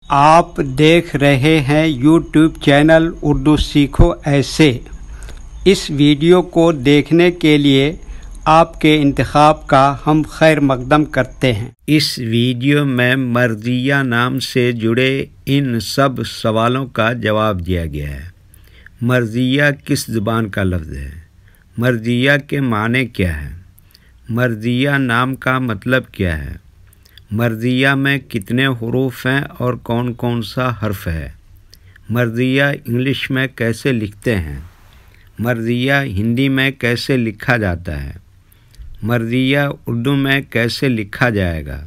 آپ دیکھ رہے ہیں یوٹیوب چینل اردو سیکھو ایسے۔ اس ویڈیو کو دیکھنے کے لیے آپ کے انتخاب کا ہم خیر مقدم کرتے ہیں۔ اس ویڈیو میں مرضیہ نام سے جڑے ان سب سوالوں کا جواب دیا گیا ہے۔ مرضیہ کس زبان کا لفظ ہے؟ مرضیہ کے معنی کیا ہے؟ مرضیہ نام کا مطلب کیا ہے؟ مرضیہ میں کتنے حروف ہیں اور کون کون سا حرف ہے؟ مرضیہ انگلش میں کیسے لکھتے ہیں؟ مرضیہ ہندی میں کیسے لکھا جاتا ہے؟ مرضیہ اردو میں کیسے لکھا جائے گا؟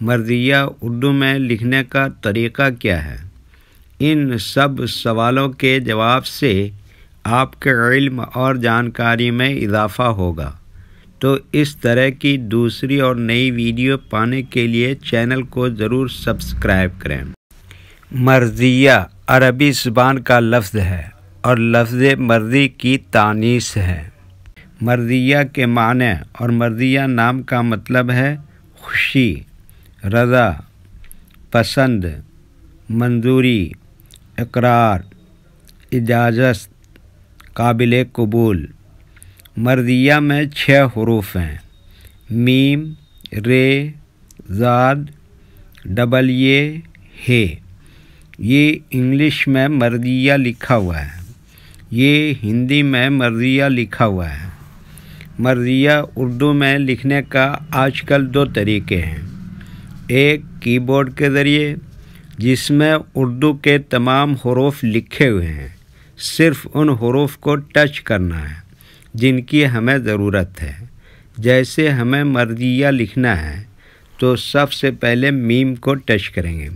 مرضیہ اردو میں لکھنے کا طریقہ کیا ہے؟ ان سب سوالوں کے جواب سے آپ کے علم اور جانکاری میں اضافہ ہوگا۔ تو اس طرح کی دوسری اور نئی ویڈیو پانے کے لیے چینل کو ضرور سبسکرائب کریں۔ مرضیہ عربی زبان کا لفظ ہے اور لفظ مرضی کی تانیث ہے۔ مرضیہ کے معنی اور مرضیہ نام کا مطلب ہے خوشی، رضا، پسند، منظوری، اقرار، اجازت، قابل قبول۔ مرضیہ میں 6 حروف ہیں: میم، رے، زاد، ڈبل ہے۔ یہ انگلش میں مرضیہ لکھا ہوا ہے، یہ ہندی میں مرضیہ لکھا ہوا ہے۔ مرضیہ اردو میں لکھنے کا آج کل 2 طریقے ہیں۔ ایک کی بورڈ کے ذریعے، جس میں اردو کے تمام حروف لکھے ہوئے ہیں، صرف ان حروف کو ٹچ کرنا ہے جن کی ہمیں ضرورت ہے۔ جیسے ہمیں مرضیہ لکھنا ہے تو سب سے پہلے میم کو ٹچ کریں گے،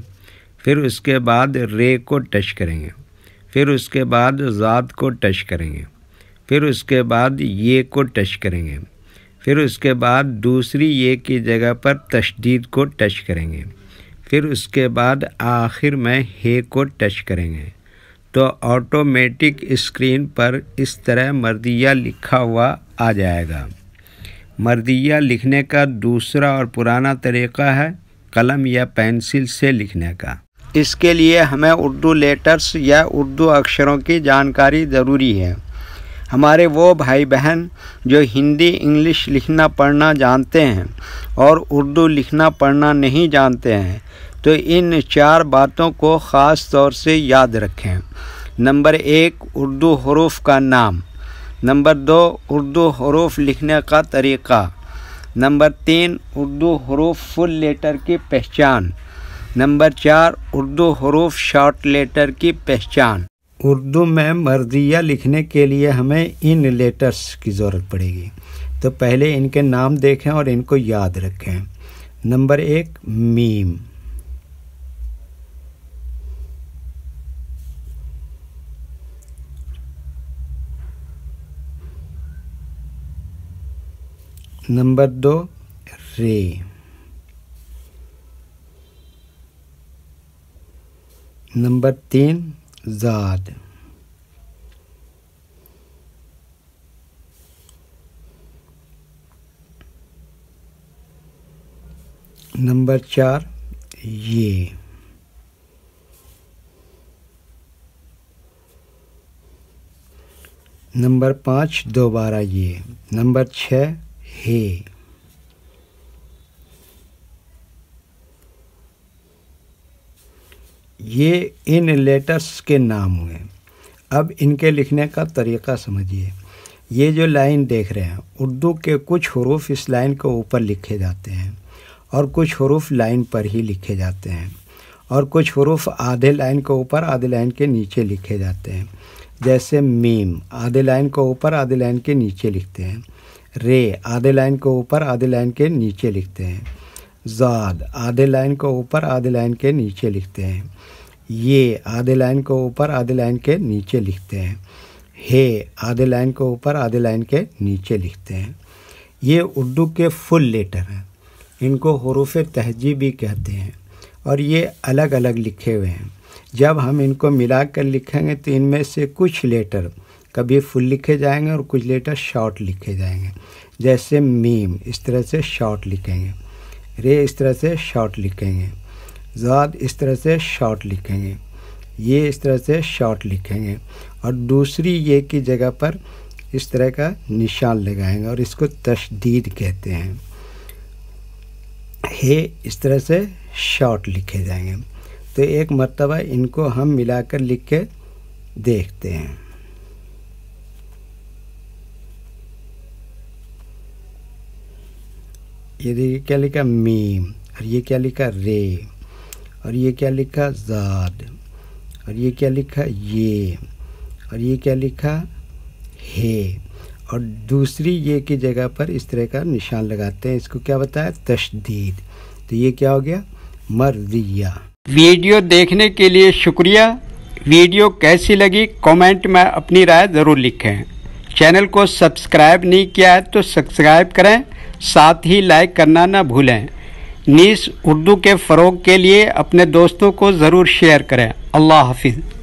پھر اس کے بعد رے کو ٹچ کریں گے، پھر اس کے بعد زاد کو ٹچ کریں گے، پھر اس کے بعد یہ کو ٹچ کریں گے، پھر اس کے بعد دوسری یہ کی جگہ پر تشدید کو ٹچ کریں گے، پھر اس کے بعد آخر میں ہے کو ٹچ کریں گے، تو آٹومیٹک اسکرین پر اس طرح مرضیہ لکھا ہوا آ جائے گا۔ مرضیہ لکھنے کا دوسرا اور پرانا طریقہ ہے قلم یا پینسل سے لکھنے کا۔ اس کے لیے ہمیں اردو لیٹرز یا اردو اکشروں کی جانکاری ضروری ہے۔ ہمارے وہ بھائی بہن جو ہندی انگلش لکھنا پڑھنا جانتے ہیں اور اردو لکھنا پڑھنا نہیں جانتے ہیں تو ان 4 باتوں کو خاص طور سے یاد رکھیں۔ نمبر 1 اردو حروف کا نام۔ نمبر 2 اردو حروف لکھنے کا طریقہ۔ نمبر 3 اردو حروف فل لیٹر کی پہچان۔ نمبر 4 اردو حروف شارٹ لیٹر کی پہچان۔ اردو میں مرضیہ لکھنے کے لیے ہمیں ان لیٹرز کی ضرورت پڑے گی، تو پہلے ان کے نام دیکھیں اور ان کو یاد رکھیں۔ نمبر 1 میم۔ نمبر 2 رے۔ نمبر 3 زاد۔ نمبر 4 یہ۔ نمبر 5 دوبارہ یہ۔ نمبر 6 ہے۔ یہ ان لیٹرز کے نام ہوئے۔ اب ان کے لکھنے کا طریقہ سمجھیے۔ یہ جو لائن دیکھ رہے ہیں، اردو کے کچھ حروف اس لائن کے اوپر لکھے جاتے ہیں اور کچھ حروف لائن پر ہی لکھے جاتے ہیں، اور کچھ حروف آدھے لائن کے اوپر آدھے لائن کے نیچے لکھے جاتے ہیں۔ جیسے میم آدھے لائن کے اوپر آدھے لائن کے نیچے لکھتے ہیں، رے آدھے لائن کے اوپر آدھے لائن کے نیچے لکھتے ہیں، زاد آدھے لائن کے اوپر آدھے لائن کے نیچے لکھتے ہیں، یہ آدھے لائن کے اوپر آدھے لائن کے نیچے لکھتے ہیں، ہے آدھے لائن کے اوپر آدھے لائن کے نیچے لکھتے ہیں۔ یہ اردو کے فل لیٹر ہیں، ان کو حروف تہجی بھی کہتے ہیں، اور یہ الگ الگ لکھے ہوئے ہیں۔ جب ہم ان کو ملا کر لکھیں گے تو ان میں سے کچھ لیٹر کبھی فل لکھے جائیں گے اور کچھ لیٹر شارٹ لکھے جائیں گے۔ جیسے میم اس طرح سے شارٹ لکھیں گے، رے اس طرح سے شارٹ لکھیں گے، زاد اس طرح سے شارٹ لکھیں گے، یہ اس طرح سے شارٹ لکھیں گے، اور دوسری یہ کی جگہ پر اس طرح کا نشان لگائیں گے اور اس کو تشدید کہتے ہیں۔ ہے اس طرح سے شارٹ لکھے جائیں گے۔ تو ایک مرتبہ ان کو ہم ملا کر لکھ کے دیکھتے ہیں۔ یہ دیکھیے کیا لکھا میم، اور یہ کیا لکھا رے، اور یہ کیا لکھا زاد، اور یہ کیا لکھا یہ، اور یہ کیا لکھا ہے، اور دوسری یہ کی جگہ پر اس طرح کا نشان لگاتے ہیں۔ اس کو کیا بتایا؟ تشدید۔ تو یہ کیا ہو گیا؟ مرضیہ۔ ویڈیو دیکھنے کے لیے شکریہ۔ ویڈیو کیسی لگی کامنٹ میں اپنی رائے ضرور لکھیں۔ چینل کو سبسکرائب نہیں کیا ہے تو سبسکرائب کریں، ساتھ ہی لائک کرنا نہ بھولیں۔ نیز اردو کے فروغ کے لیے اپنے دوستوں کو ضرور شیئر کریں۔ اللہ حافظ۔